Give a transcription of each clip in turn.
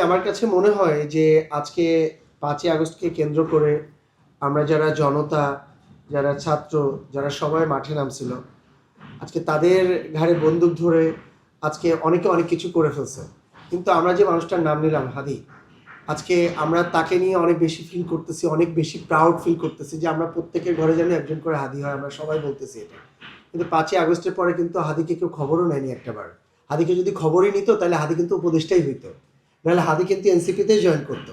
আমার কাছে মনে হয় যে আজকে ৫ই আগস্টকে কেন্দ্র করে আমরা যারা জনতা, যারা ছাত্র, যারা সবাই মাঠে নামছিল, আজকে তাদের ঘাড়ে বন্দুক ধরে আজকে অনেকে অনেক কিছু করে ফেলছে। কিন্তু আমরা যে মানুষটার নাম নিলাম হাদি, আজকে আমরা তাকে নিয়ে অনেক বেশি ফিল করতেছি, অনেক বেশি প্রাউড ফিল করতেছি যে আমরা প্রত্যেকের ঘরে যেন একজন করে হাদি হয়, আমরা সবাই বলতেছি এটা। কিন্তু ৫ই আগস্টের পরে কিন্তু হাদিকে কেউ খবরও নেয়নি একটাবার। হাদিকে যদি খবরই নিত তাহলে হাদি কিন্তু উপদেষ্টাই হইতো, নাহলে হাদি কিন্তু এনসিপিতে জয়েন করতো।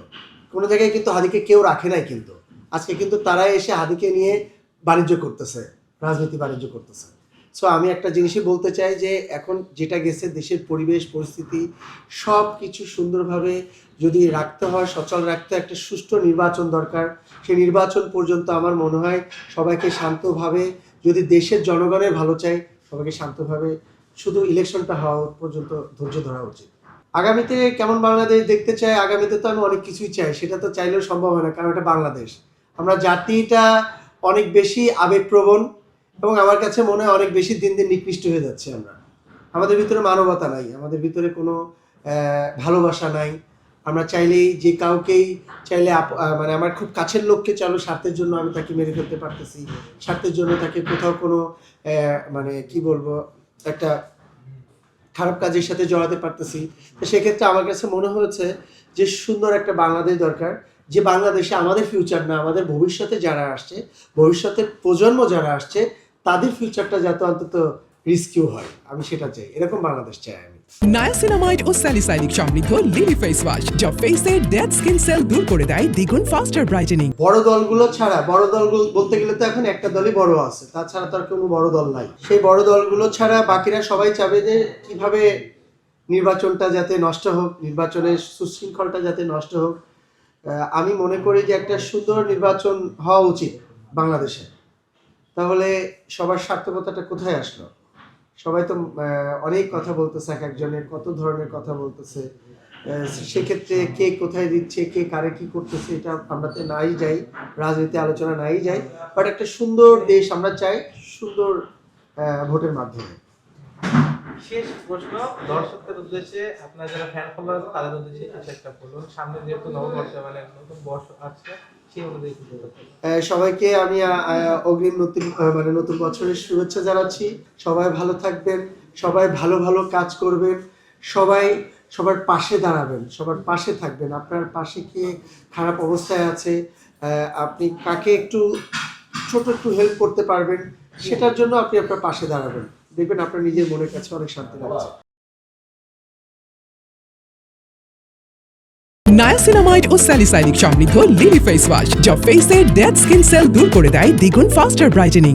কোনো জায়গায় কিন্তু হাদিকে কেউ রাখে নাই। কিন্তু আজকে কিন্তু তারাই এসে হাদিকে নিয়ে বাণিজ্য করতেছে, রাজনীতি বাণিজ্য করতেছে। সো আমি একটা জিনিসই বলতে চাই যে এখন যেটা গেছে, দেশের পরিবেশ পরিস্থিতি সব কিছু সুন্দরভাবে যদি রাখতে হয়, সচল রাখতে একটা সুষ্ঠু নির্বাচন দরকার। সেই নির্বাচন পর্যন্ত আমার মনে হয় সবাইকে শান্তভাবে, যদি দেশের জনগণের ভালো চাই, সবাইকে শান্তভাবে শুধু ইলেকশনটা হওয়া পর্যন্ত ধৈর্য ধরা উচিত। আগামীতে কেমন বাংলাদেশ দেখতে চাই, আগামীতে তো আমি অনেক কিছুই চাই, সেটা তো চাইলেও সম্ভব হয় না, কারণ এটা বাংলাদেশ। আমরা জাতিটা অনেক বেশি আবেগপ্রবণ এবং আমার কাছে মনে হয় অনেক বেশি দিন দিন নিকৃষ্ট হয়ে যাচ্ছে। আমাদের ভিতরে মানবতা নাই, আমাদের ভিতরে কোনো ভালোবাসা নাই। আমরা চাইলেই যে কাউকেই চাইলে মানে আমার খুব কাছের লোককে চাইলে স্বার্থের জন্য আমি তাকে মেরে ফেলতে পারতেছি, স্বার্থের জন্য তাকে কোথাও কোনো মানে কি বলবো একটা খারাপ কাজের সাথে জড়াতে পারতেছি। তো সেক্ষেত্রে আমার কাছে মনে হয়েছে যে সুন্দর একটা বাংলাদেশ দরকার, যে বাংলাদেশে আমাদের ফিউচার না, আমাদের ভবিষ্যতে যারা আসছে, ভবিষ্যতের প্রজন্ম যারা আসছে, তাদের ফিউচারটা যাতে অন্তত রিস্কিউ হয়, আমি সেটা চাই। এরকম বাংলাদেশ চাই আমি। নায়াসিনামাইড ও স্যালিসাইলিক সমৃদ্ধ লিলি ফেস ওয়াশ যা ফেসের ডেড স্কিন সেল দূর করে দেয় দ্বিগুণ ফাস্টার ব্রাইটেনিং। বড় দলগুলো ছাড়া, বড় দলগুলো বলতে গেলে তো এখন একটা দলই বড় আছে, তাছাড়া তো আর কোনো বড় দল নাই। সেই বড় দলগুলো ছাড়া বাকিরা সবাই চাবে যে কিভাবে নির্বাচনটা যাতে নষ্ট হোক, নির্বাচনের সুশৃঙ্খলটা যাতে নষ্ট হোক। আমি মনে করি যে একটা সুন্দর নির্বাচন হওয়া উচিত বাংলাদেশে। তাহলে সবার স্বার্থকতাটা কোথায় আসলো? সবাই তো অনেক কথা বলতেছে, এক একজনের কত ধরনের কথা বলতেছে। সেক্ষেত্রে কে কোথায় দিচ্ছে, কে কারে কি করতেছে, এটা আমরা তো নাই যাই, রাজনীতি আলোচনা নাই যাই। বাট একটা সুন্দর দেশ আমরা চাই, সুন্দর ভোটের মাধ্যমে। শেষ প্রশ্ন দর্শকদের উদ্দেশ্যে, আপনার যারা ফ্যান ফলোয়ার আছে তাদের উদ্দেশ্যে কিছু একটা বলুন। সামনে যেহেতু নববর্ষ মানে নতুন বর্ষ আসছে, সেই অনুযায়ী কিছু সবাইকে আমি অগ্রিম নতুন বছরের শুভেচ্ছা জানাচ্ছি। সবাই ভালো থাকবেন, সবাই ভালো ভালো কাজ করবেন, সবাই সবার পাশে দাঁড়াবেন, সবার পাশে থাকবেন। আপনার পাশে কে খারাপ অবস্থায় আছে, আপনি কাকে একটু একটু হেল্প করতে পারবেন, সেটার জন্য আপনি আপনার পাশে দাঁড়াবেন। দেখবেন আপনার নিজের মনের কাছে অনেক শান্তি লাগছে। নায়াসিনামাইড ও স্যালিসাইলিক সমৃদ্ধ লিলি ফেস ওয়াশ যা ফেসের ডেড স্কিন সেল দূর করে দেয় দ্বিগুণ ফাস্টার ব্রাইটেনিং।